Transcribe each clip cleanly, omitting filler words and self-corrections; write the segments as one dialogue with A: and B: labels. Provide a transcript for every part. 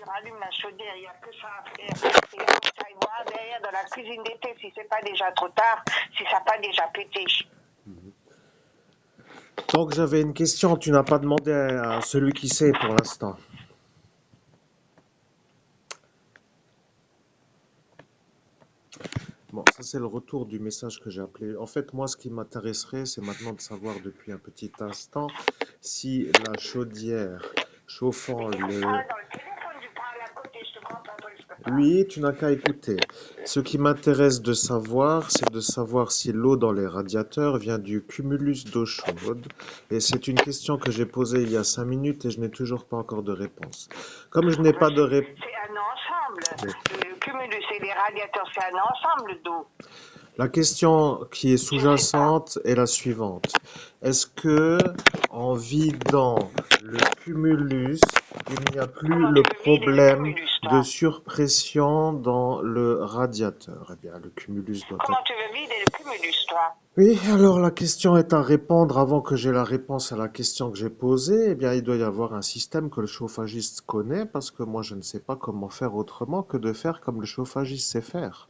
A: rallumes la chaudière, il n'y a que ça à faire. Et il faut que tu ailles voir derrière dans la cuisine d'été si c'est pas déjà trop tard, si ça n'a pas déjà pété.
B: Donc j'avais une question, tu n'as pas demandé à celui qui sait pour l'instant. Bon, ça c'est le retour du message que j'ai appelé. En fait, moi, ce qui m'intéresserait, c'est maintenant de savoir depuis un petit instant si la chaudière chauffant
A: Mais il y a
B: le...
A: ça dans le téléphone, tu parles à côté, je te comprends pas, je peux pas.
B: Oui, tu n'as qu'à écouter. Ce qui m'intéresse de savoir, c'est de savoir si l'eau dans les radiateurs vient du cumulus d'eau chaude. Et c'est une question que j'ai posée il y a 5 minutes et je n'ai toujours pas encore de réponse. Comme je n'ai pas de réponse...
A: C'est un ensemble. Le cumulus et les radiateurs, c'est un ensemble d'eau.
B: La question qui est sous-jacente est la suivante. Est-ce que, en vidant le cumulus, il n'y a plus
A: Comment
B: le
A: tu veux vider le
B: problème
A: cumulus,
B: de
A: toi?
B: surpression dans le radiateur? Eh bien, le cumulus doit
A: Comment
B: être...
A: tu veux vider le cumulus, toi?
B: Oui, alors la question est à répondre avant que j'ai la réponse à la question que j'ai posée. Eh bien, il doit y avoir un système que le chauffagiste connaît parce que moi, je ne sais pas comment faire autrement que de faire comme le chauffagiste sait faire.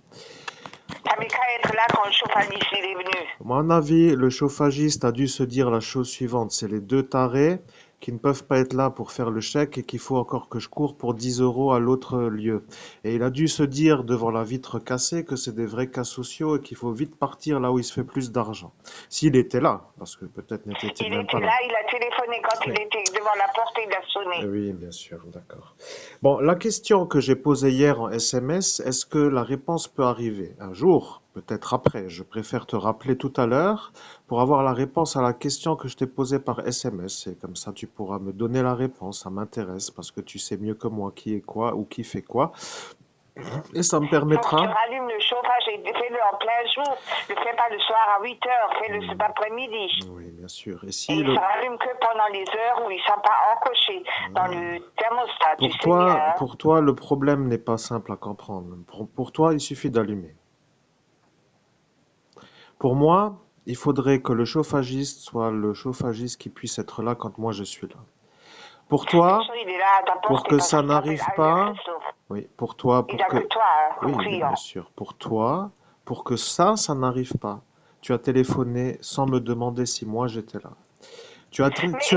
A: T'avais qu'à être là quand le chauffagiste il est venu.
B: À mon avis, le chauffagiste a dû se dire la chose suivante, c'est les deux tarés qui ne peuvent pas être là pour faire le chèque et qu'il faut encore que je cours pour 10 euros à l'autre lieu. Et il a dû se dire devant la vitre cassée que c'est des vrais cas sociaux et qu'il faut vite partir là où il se fait plus d'argent. S'il était là, parce que peut-être n'était-il
A: Il
B: même pas
A: était
B: là.
A: là, il a téléphoné quand
B: Oui.
A: il était devant la porte et il a sonné.
B: Oui, bien sûr, d'accord. Bon, la question que j'ai posée hier en SMS, est-ce que la réponse peut arriver un jour, peut-être après? Je préfère te rappeler tout à l'heure pour avoir la réponse à la question que je t'ai posée par SMS. Et comme ça, tu pourras me donner la réponse. Ça m'intéresse parce que tu sais mieux que moi qui est quoi ou qui fait quoi. Et ça me
A: Il faut que tu
B: permettra.
A: rallumes le chauffage et fais-le en plein jour. Ne fais pas le soir à 8 heures, fais-le cet après-midi.
B: Oui, bien sûr. Et
A: Et
B: si
A: il
B: le...
A: ne s'allume que pendant les heures où ils ne sont pas encochés dans le thermostat, tu sais bien. Hein.
B: Pour toi, le problème n'est pas simple à comprendre. Pour toi, il suffit d'allumer. Pour moi, il faudrait que le chauffagiste soit le chauffagiste qui puisse être là quand moi je suis là. Pour
A: Bien
B: toi,
A: sûr, il est là à ta
B: pour
A: portée
B: que
A: parce
B: ça
A: qu'il s'appelle
B: n'arrive
A: Albert
B: pas,
A: Christophe.
B: oui, pour toi,
A: Il
B: pour
A: n'a
B: que,
A: que toi, hein,
B: oui,
A: comme
B: bien
A: client.
B: sûr, pour toi, pour que ça n'arrive pas, tu as téléphoné sans me demander si moi j'étais là. Tu
A: Mais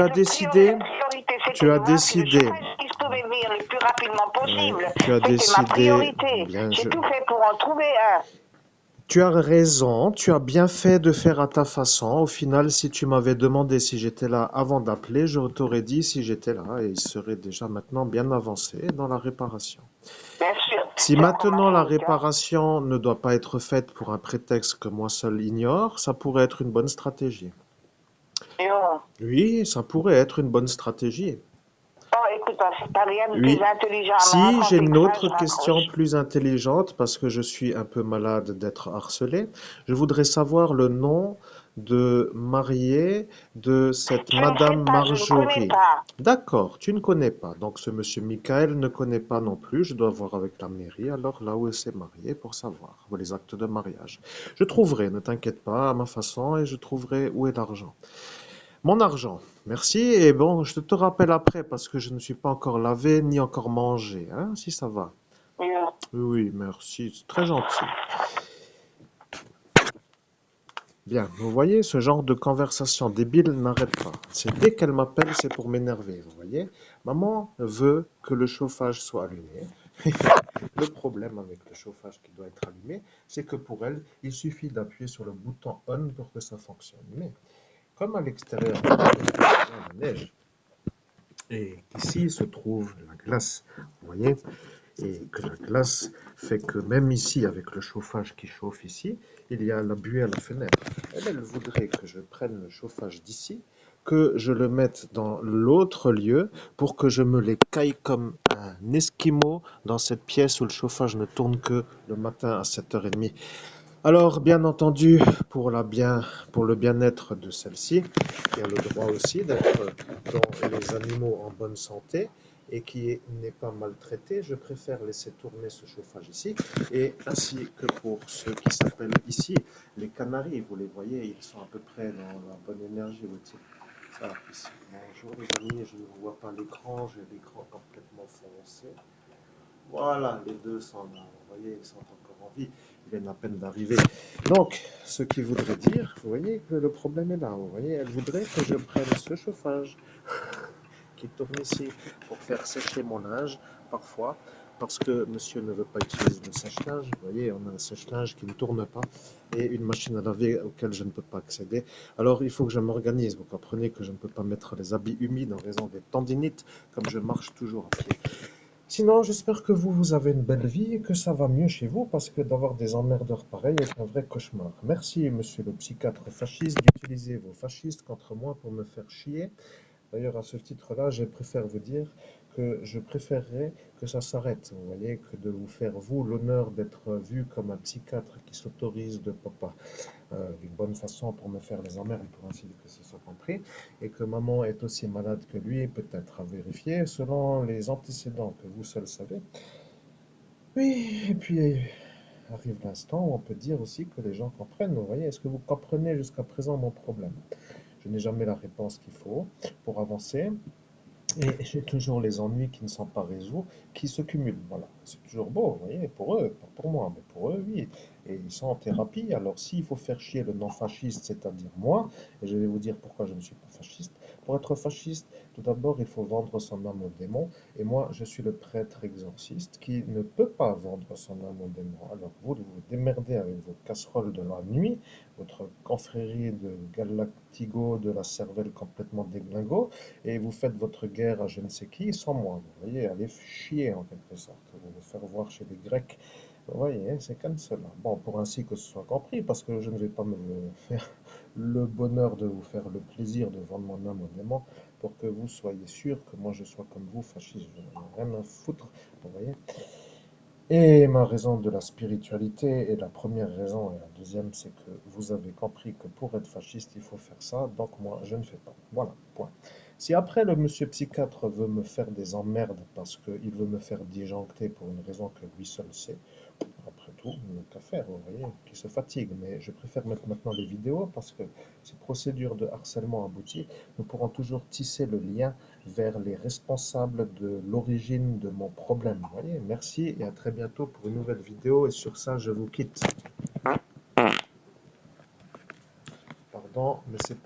B: as décidé,
A: la priorité,
B: tu
A: c'était
B: as
A: de voir si le
B: décidé,
A: chauffagiste pouvait venir le plus rapidement
B: oui,
A: possible.
B: tu as
A: C'était ma
B: décidé,
A: priorité.
B: bien,
A: J'ai tout fait pour en trouver un.
B: tu as raison, tu as bien fait de faire à ta façon. Au final, si tu m'avais demandé si j'étais là avant d'appeler, je t'aurais dit si j'étais là et il serait déjà maintenant bien avancé dans la réparation.
A: Bien sûr,
B: Si
A: c'est encore ma
B: maintenant la
A: faute. Hein.
B: réparation ne doit pas être faite pour un prétexte que moi seul ignore, ça pourrait être une bonne stratégie.
A: Et oh,
B: Oui, ça pourrait être une bonne stratégie.
A: oh, écoute, c'est pas rien de plus
B: Oui.
A: intelligent à me
B: Si j'ai
A: raconter
B: une
A: que ça,
B: autre
A: je
B: question
A: raccroche.
B: plus intelligente, parce que je suis un peu malade d'être harcelé, je voudrais savoir le nom de mariée de cette
A: Je ne sais
B: Madame
A: pas, je ne connais
B: Marjorie.
A: pas.
B: D'accord, tu ne connais pas. Donc ce monsieur Michael ne connaît pas non plus. Je dois voir avec la mairie, alors là où elle s'est mariée, pour savoir les actes de mariage. Je trouverai, ne t'inquiète pas, à ma façon, et je trouverai où est l'argent. Mon argent, merci. Et bon, je te rappelle après parce que je ne suis pas encore lavé ni encore mangé, hein, si ça va.
A: Euh,
B: Oui, merci, c'est très gentil. Bien, vous voyez, ce genre de conversation débile n'arrête pas. C'est dès qu'elle m'appelle, c'est pour m'énerver, vous voyez. Maman veut que le chauffage soit allumé. Le problème avec le chauffage qui doit être allumé, c'est que pour elle, il suffit d'appuyer sur le bouton on pour que ça fonctionne. Mais comme à l'extérieur, il y a de la neige, et ici se trouve la glace, vous voyez, et que la glace fait que même ici, avec le chauffage qui chauffe ici, il y a la buée à la fenêtre. Elle voudrait que je prenne le chauffage d'ici, que je le mette dans l'autre lieu pour que je me les caille comme un esquimau dans cette pièce où le chauffage ne tourne que le matin à 7h30. Alors, bien entendu, pour le bien-être de celle-ci, qui a le droit aussi d'être dans les animaux en bonne santé et qui n'est pas maltraité, je préfère laisser tourner ce chauffage ici. Et ainsi que pour ceux qui s'appellent ici les canaris, vous les voyez, ils sont à peu près dans la bonne énergie. Ça, ici. Bonjour les amis, je ne vois pas l'écran, j'ai l'écran complètement foncé. Voilà, les deux sont là. Vous voyez, ils sont encore en vie. Ils viennent à peine d'arriver. Donc, ce qui voudrait dire, vous voyez que le problème est là. Vous voyez, elle voudrait que je prenne ce chauffage qui tourne ici pour faire sécher mon linge parfois parce que monsieur ne veut pas utiliser de sèche-linge. Vous voyez, on a un sèche-linge qui ne tourne pas et une machine à laver auquel je ne peux pas accéder. Alors il faut que je m'organise. Vous comprenez que je ne peux pas mettre les habits humides en raison des tendinites comme je marche toujours à pied. Sinon, j'espère que vous avez une belle vie et que ça va mieux chez vous parce que d'avoir des emmerdeurs pareils est un vrai cauchemar. Merci, monsieur le psychiatre fasciste, d'utiliser vos fascistes contre moi pour me faire chier. D'ailleurs, à ce titre-là, je préfère vous dire que je préférerais que ça s'arrête, vous voyez, que de vous faire, vous, l'honneur d'être vu comme un psychiatre qui s'autorise de papa d'une bonne façon pour me faire les emmerdes, pour ainsi dire que ce soit compris, et que maman est aussi malade que lui, peut-être à vérifier, selon les antécédents que vous seul savez. Oui, et puis arrive l'instant où on peut dire aussi que les gens comprennent, vous voyez, est-ce que vous comprenez jusqu'à présent mon problème? Je n'ai jamais la réponse qu'il faut pour avancer. Et j'ai toujours les ennuis qui ne sont pas résolus, qui se cumulent. Voilà, c'est toujours beau, vous voyez, pour eux, pas pour moi, mais pour eux, oui. Et ils sont en thérapie. Alors, s'il faut faire chier le non-fasciste, c'est-à-dire moi, et je vais vous dire pourquoi je ne suis pas fasciste. Pour être fasciste, tout d'abord, il faut vendre son âme au démon. Et moi, je suis le prêtre exorciste qui ne peut pas vendre son âme au démon. Alors, vous vous démerdez avec vos casseroles de la nuit, votre confrérie de galactigo de la cervelle complètement déglingo et vous faites votre guerre à je ne sais qui sans moi. Vous voyez, allez chier en quelque sorte. Vous vous faire voir chez les Grecs. Vous voyez, c'est comme cela. Bon, pour ainsi que ce soit compris, parce que je ne vais pas me faire le bonheur de vous faire le plaisir de vendre mon âme au démon pour que vous soyez sûr que moi je sois comme vous, fasciste. Je n'en ai rien à foutre. Vous voyez. Et ma raison de la spiritualité, et la première raison et la deuxième, c'est que vous avez compris que pour être fasciste, il faut faire ça, donc moi, je ne fais pas. Voilà, point. Si après le monsieur psychiatre veut me faire des emmerdes parce qu'il veut me faire disjoncter pour une raison que lui seul sait, après tout, il n'y a qu'à faire, vous voyez, qui se fatigue. Mais je préfère mettre maintenant les vidéos parce que ces procédures de harcèlement abouties, nous pourrons toujours tisser le lien vers les responsables de l'origine de mon problème. Vous voyez, merci et à très bientôt pour une nouvelle vidéo. Et sur ça, je vous quitte. Pardon, mais c'est